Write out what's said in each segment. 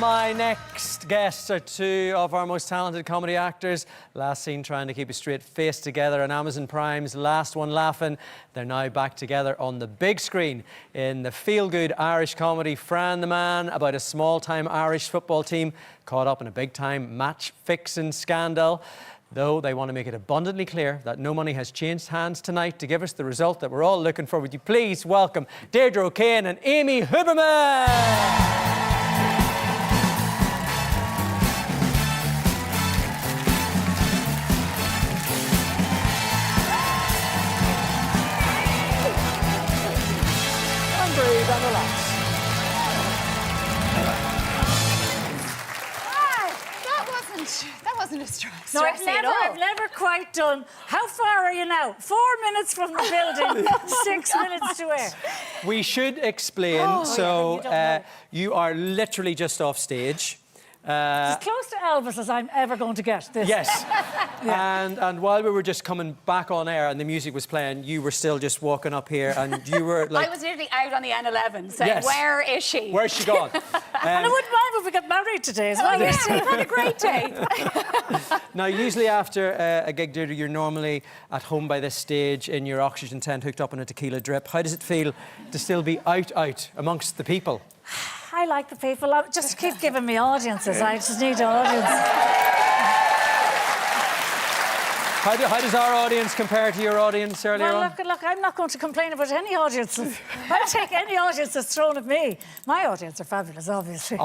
My next guests are two of our most talented comedy actors. Last seen trying to keep a straight face together on Amazon Prime's Last One Laughing. They're now back together on the big screen in the feel-good Irish comedy Fran the Man, about a small-time Irish football team caught up in a big-time match-fixing scandal. Though they want to make it abundantly clear that no money has changed hands tonight to give us the result that we're all looking for. Would you please welcome Deirdre O'Kane and Amy Huberman? And relax. That wasn't a stress. No, I've never quite done. How far are you now? 4 minutes from the building, 6 minutes to air. We should explain. You are literally just off stage. As close to Elvis as I'm ever going to get. This. Yes. Yeah. And while we were just coming back on air and the music was playing, you were still just walking up here and you were like... I was literally out on the N11 saying, yes. Where is she? Where's she gone? And I wouldn't mind if we got married today as well. Oh, yeah, we've had a great day. Now, usually after a gig, Deirdre, you're normally at home by this stage in your oxygen tent hooked up on a tequila drip. How does it feel to still be out amongst the people? I like the people. Just keep giving me audiences. I just need audience. How does our audience compare to your audience earlier on? Well, look, I'm not going to complain about any audiences. I'll take any audience that's thrown at me. My audience are fabulous, obviously.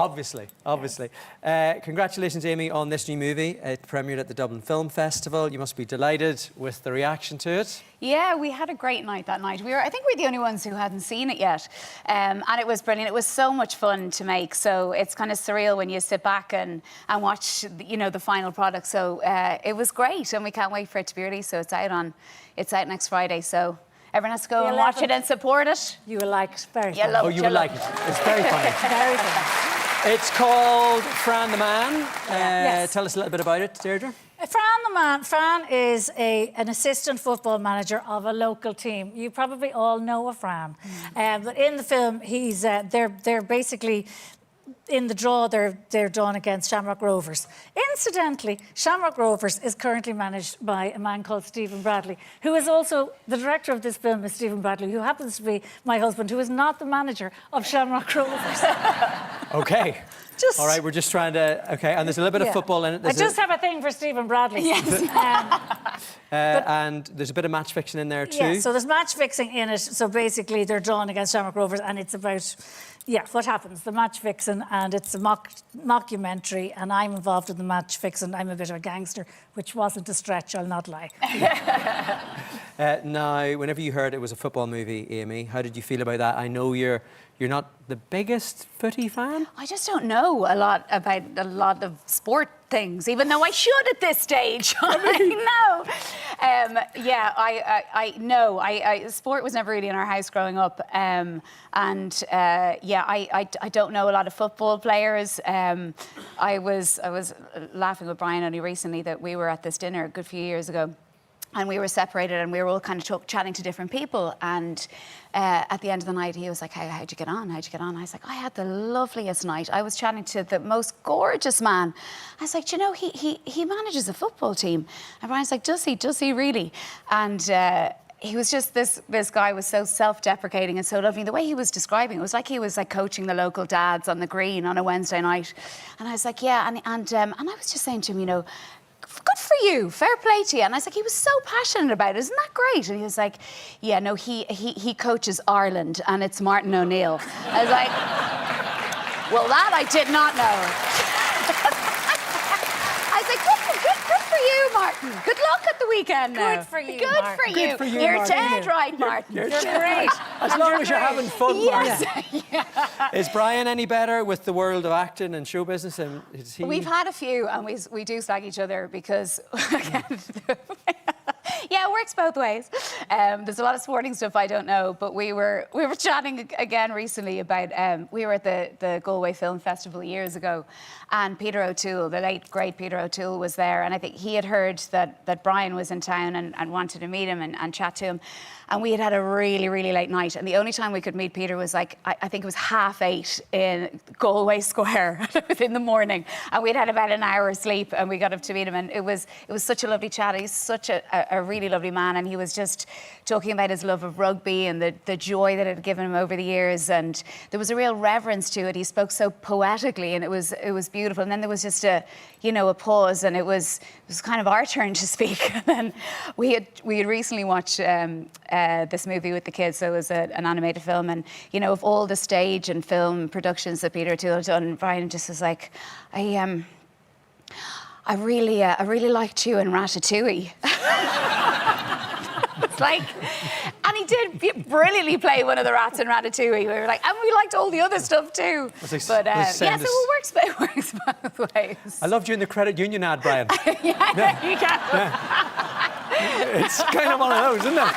Obviously. Congratulations, Amy, on this new movie. It premiered at the Dublin Film Festival. You must be delighted with the reaction to it. Yeah, we had a great night that night. I think we're the only ones who hadn't seen it yet. And it was brilliant. It was so much fun to make. So it's kind of surreal when you sit back and watch, the final product. So it was great, and we can't wait for it to be released. So it's out next Friday. So everyone has to go and watch it and support it. You will like it. Very funny. Oh, you will like it. It's very funny. Very funny. It's called Fran the Man. Yes. Tell us a little bit about it, Deirdre. Fran the Man. Fran is an assistant football manager of a local team. You probably all know of Fran. But in the film, they're basically... in the draw, they're drawn against Shamrock Rovers. Incidentally, Shamrock Rovers is currently managed by a man called Stephen Bradley, who is also the director of this film, is Stephen Bradley, who happens to be my husband, who is not the manager of Shamrock Rovers. OK. All right, we're just trying to... OK, and there's a little bit of football in it. I just have a thing for Stephen Bradley. Yes. And there's a bit of match fixing in there too. Yeah, so there's match fixing in it. So basically they're drawn against Shamrock Rovers, and it's about... yeah, what happens, the match fixing, and it's a mockumentary, and I'm involved in the match fixing. I'm a bit of a gangster, which wasn't a stretch, I'll not lie. Now, whenever you heard it was a football movie, Amy, how did you feel about that? I know you're not the biggest footy fan. I just don't know a lot about a lot of sport things, even though I should at this stage. I know. Sport was never really in our house growing up. I don't know a lot of football players. I was laughing with Brian only recently that we were at this dinner a good few years ago, and we were separated and we were all kind of chatting to different people, and at the end of the night he was like, hey, how'd you get on? I was like, I had the loveliest night. I was chatting to the most gorgeous man. I was like, he manages a football team. And Brian's like, does he really? And he was just, this guy was so self-deprecating and so lovely. The way he was describing it was like he was like coaching the local dads on the green on a Wednesday night. And I was like, yeah, and I was just saying to him, good for you, fair play to you. And I was like, he was so passionate about it, isn't that great? And he was like, yeah, no, he coaches Ireland, and it's Martin O'Neill. I was like, well, that I did not know. I was like, good for you, Martin. Good luck at the weekend now. Good for you, Good Martin. for you. Good for you, You're Martin. dead right, Martin. You're great. As long as you're having fun, yes. Martin. Yeah. Is Brian any better with the world of acting and show business? And is he... We've had a few, and we do slag each other because... Yeah, it works both ways. There's a lot of sporting stuff I don't know, but we were chatting again recently about we were at the Galway Film Festival years ago, and Peter O'Toole, the late great Peter O'Toole, was there, and I think he had heard that Brian was in town and wanted to meet him and chat to him. And we had a really, really late night. And the only time we could meet Peter was like, I think it was 8:30 in Galway Square. It was in the morning. And we'd had about an hour's sleep and we got up to meet him. And it was such a lovely chat. He's such a really lovely man. And he was just talking about his love of rugby and the joy that it had given him over the years. And there was a real reverence to it. He spoke so poetically and it was beautiful. And then there was just a pause, and it was kind of our turn to speak. And then we had recently watched this movie with the kids, so it was an animated film, and of all the stage and film productions that Peter O'Toole had done, Brian just was like, I really liked you in Ratatouille. It's like, and he did brilliantly play one of the rats in Ratatouille. We were like, and we liked all the other stuff too. But yeah, so it works both ways. I loved you in the credit union ad, Brian. Yeah, there you go. Yeah. It's kind of one of those, isn't it?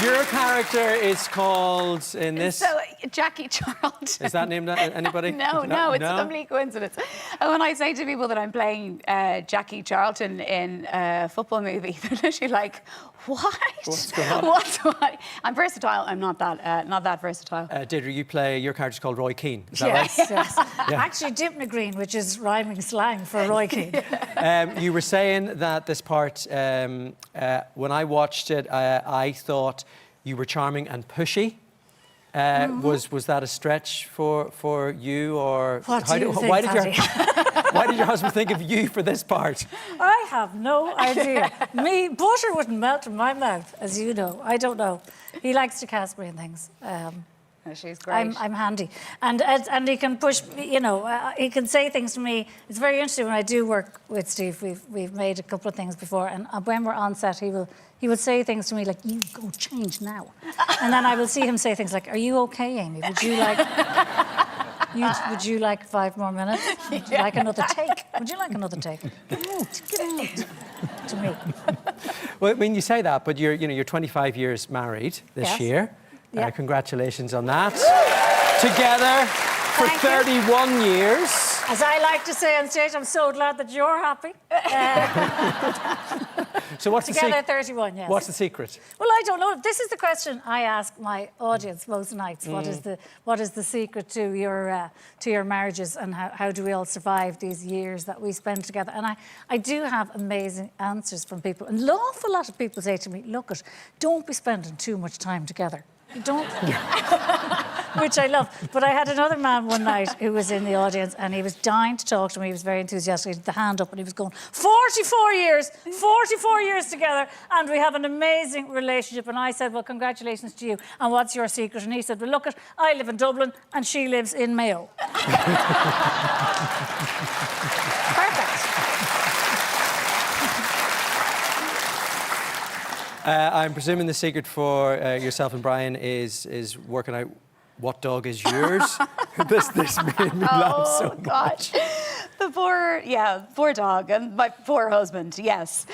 Your character is called in this. So Jackie Charlton. Is that named anybody? No, it's a complete coincidence. And when I say to people that I'm playing Jackie Charlton in a football movie, they're literally like, "What? What's going on?" What? I'm versatile. I'm not that versatile. Deirdre, your character's called Roy Keane. Is that Yes, right? yes. Yeah. Actually, Dipna Green, which is rhyming slang for Roy Keane. You were saying that this part, when I watched it, I thought you were charming and pushy. Was that a stretch for you, or What do you think, why did your husband think of you for this part? I have no idea. Butter wouldn't melt in my mouth, as you know. I don't know. He likes to cast me in things. She's great. I'm handy, and he can push. He can say things to me. It's very interesting when I do work with Steve. We've made a couple of things before, and when we're on set, he would say things to me like, "You go change now," and then I will see him say things like, "Are you okay, Amy? Would you like 5 more minutes? Would you like another take? Would you like another take?" To me. Well, I mean, you say that, but you're 25 years married this year. Yeah. Congratulations on that. Together for 31 years. As I like to say on stage, I'm so glad that you're happy. So what's Together, the secret? 31, yes. What's the secret? Well, I don't know. This is the question I ask my audience most nights. What is the secret to your marriages, and how do we all survive these years that we spend together? And I do have amazing answers from people. An awful lot of people say to me, "Look, don't be spending too much time together. Don't," which I love. But I had another man one night who was in the audience, and he was dying to talk to me. He was very enthusiastic. He had the hand up and he was going, 44 years together, and we have an amazing relationship. And I said, "Well, congratulations to you. And what's your secret?" And he said, "Well, look, I live in Dublin and she lives in Mayo." Perfect. I'm presuming the secret for yourself and Brian is working out what dog is yours. This made me laugh so much. The poor dog and my poor husband. Yes,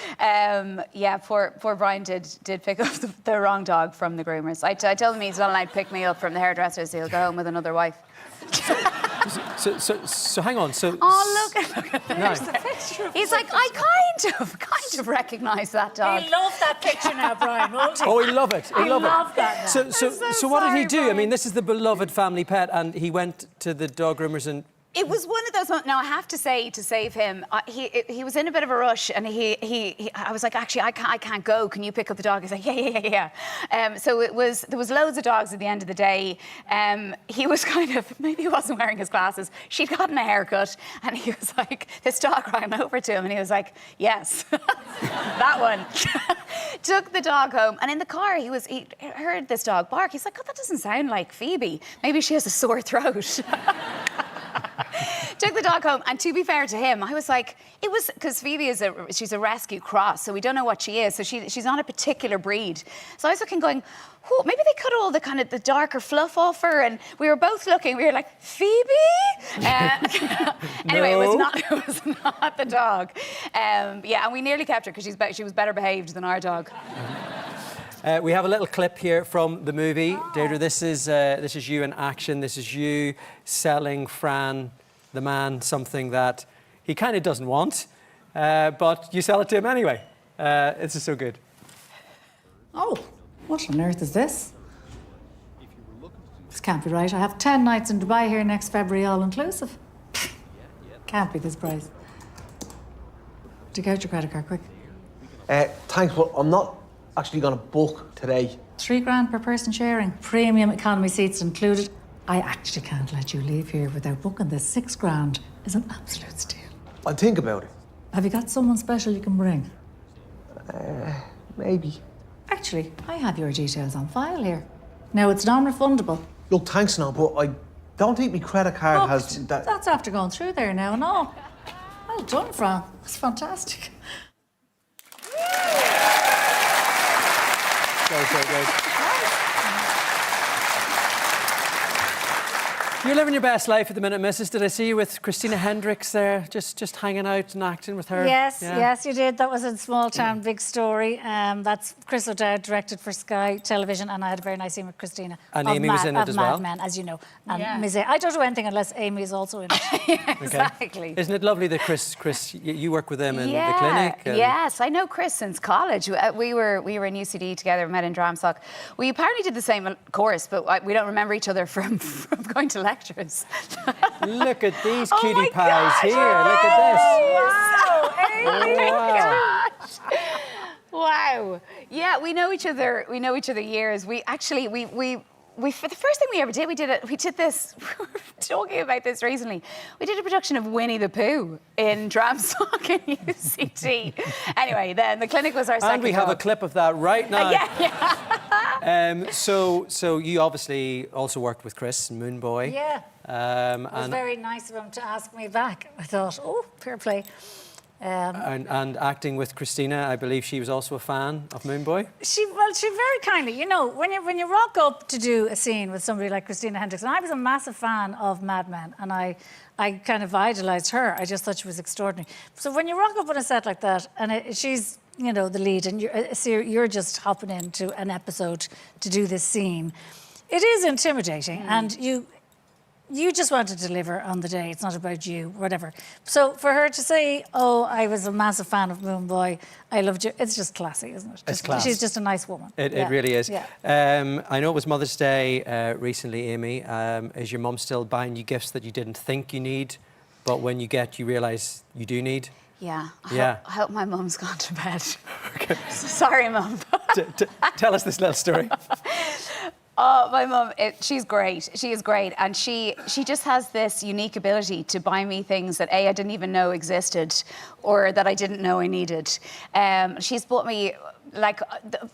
poor Brian did pick up the wrong dog from the groomers. I told him he's not allowed to pick me up from the hairdressers. He'll go home with another wife. So hang on. So look at there's the picture. He's like, I kind of recognise that dog. He'll love that picture now, Brian, won't he? Oh, he'll love it. He'll love that now. So what did he do? Brian. I mean, this is the beloved family pet, and he went to the dog groomers and. It was one of those moments. Now, I have to say, to save him, he was in a bit of a rush, and I was like, "Actually, I can't go. Can you pick up the dog?" He's like, "Yeah." So there was loads of dogs at the end of the day. He was maybe he wasn't wearing his glasses. She'd gotten a haircut, and he was like, this dog ran over to him, and he was like, "Yes, that one." Took the dog home, and in the car, he heard this dog bark. He's like, "Oh, that doesn't sound like Phoebe. Maybe she has a sore throat." Took the dog home, and to be fair to him, I was like, it was because Phoebe she's a rescue cross, so we don't know what she is. So she's not a particular breed. So I was looking, going, oh, maybe they cut all the darker fluff off her, and we were both looking. We were like, Phoebe. Anyway, No. it was not the dog. Yeah, and we nearly kept her because she was better behaved than our dog. We have a little clip here from the movie. Deirdre, this is you in action. This is you selling Fran the Man something that he kind of doesn't want, but you sell it to him anyway. This is so good. Oh, what on earth is this? This can't be right. I have 10 nights in Dubai here next February, all inclusive. Can't be this price. Dig out your credit card, quick. Thanks, but I'm not actually going to book today. £3,000 per person sharing. Premium economy seats included. I actually can't let you leave here without booking this. £6,000 is an absolute steal. I'll think about it. Have you got someone special you can bring? Maybe. Actually, I have your details on file here. Now, it's non-refundable. Look, thanks now, but I don't think my credit card has that. That's after going through there now and all. Well done, Fran. That's fantastic. So good. You're living your best life at the minute, Mrs. Did I see you with Christina Hendricks there, just hanging out and acting with her? Yes, Yeah. yes, you did. That was in Small Town, Big Story. That's Chris O'Dowd directed for Sky Television, and I had a very nice scene with Christina. And Amy was in it as well? Mad Men, as you know. And Ms. A. I don't do anything unless Amy is also in it. Exactly. Isn't it lovely that Chris, you work with him in the clinic? And... Yes, I know Chris since college. We were in UCD together, met in Dramstock. We apparently did the same course, but we don't remember each other from going to lectures. Look at these Oh cutie my pies gosh, here. Look at Wow, this. Amy, Wow. gosh. Wow. Yeah, we know each other. We know each other years. We actually for the first thing we ever did, we did this. We were talking about this recently. We did a production of Winnie the Pooh in Dramstock in UCD. Anyway, then the clinic was our second. And we have a clip of that right now. Yeah. So you obviously also worked with Chris and Moon Boy. Yeah. It was and very nice of him to ask me back. I thought, oh, fair play. and acting with Christina, I believe she was also a fan of Moon Boy. She very kindly, you know, when you rock up to do a scene with somebody like Christina Hendricks, and I was a massive fan of Mad Men, and I kind of idolised her. I just thought she was extraordinary. So when you rock up on a set like that, and she's, you know, the lead, and you're just hopping into an episode to do this scene, it is intimidating, and you just want to deliver on the day. It's not about you, whatever. So for her to say, oh, I was a massive fan of Moon Boy, I loved you, it's just classy, isn't it? It's class. She's just a nice woman. It really is. Yeah. I know it was Mother's Day recently, Amy. Is your mum still buying you gifts that you didn't think you need, but when you get, you realise you do need? Yeah. Yeah. I hope my mum's gone to bed. Okay. Sorry, Mum. Tell us this little story. Oh, my mum, she's great. She is great. And she just has this unique ability to buy me things that I didn't even know existed or that I didn't know I needed. She's bought me like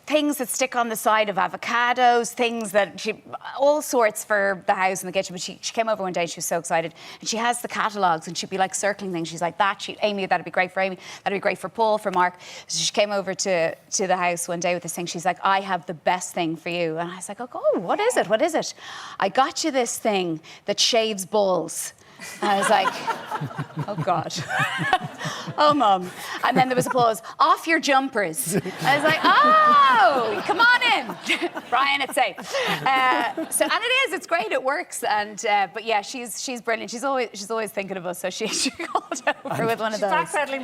things that stick on the side of avocados, things that all sorts for the house and the kitchen. But she came over one day, she was so excited. And she has the catalogues and she'd be like circling things. She's like, Amy, that'd be great for Amy. That'd be great for Paul, for Mark. So she came over to the house one day with this thing. She's like, I have the best thing for you. And I was like, oh, what is it? What is it? I got you this thing that shaves balls. And I was like, oh, God. Oh, Mum. And then there was applause. Off your jumpers. I was like, oh, come on in. Brian, it's safe. And it's great. It works. And but yeah, she's brilliant. She's always thinking of us. So she called over with one of those. Backpedaling.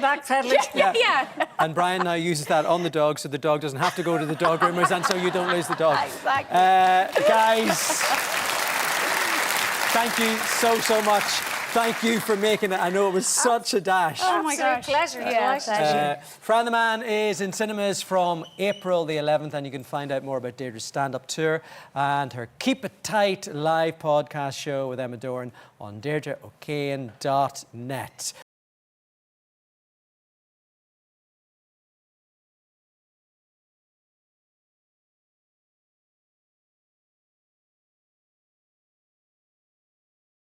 Yeah. And Brian now uses that on the dog, so the dog doesn't have to go to the dog groomers, and so you don't lose the dog. Exactly. Guys, thank you so much. Thank you for making it. I know it was such a dash. Oh my gosh. Pleasure. Yeah, pleasure. Fran the Man is in cinemas from April the 11th, and you can find out more about Deirdre's stand-up tour and her Keep It Tight live podcast show with Emma Doran on deirdreokane.net.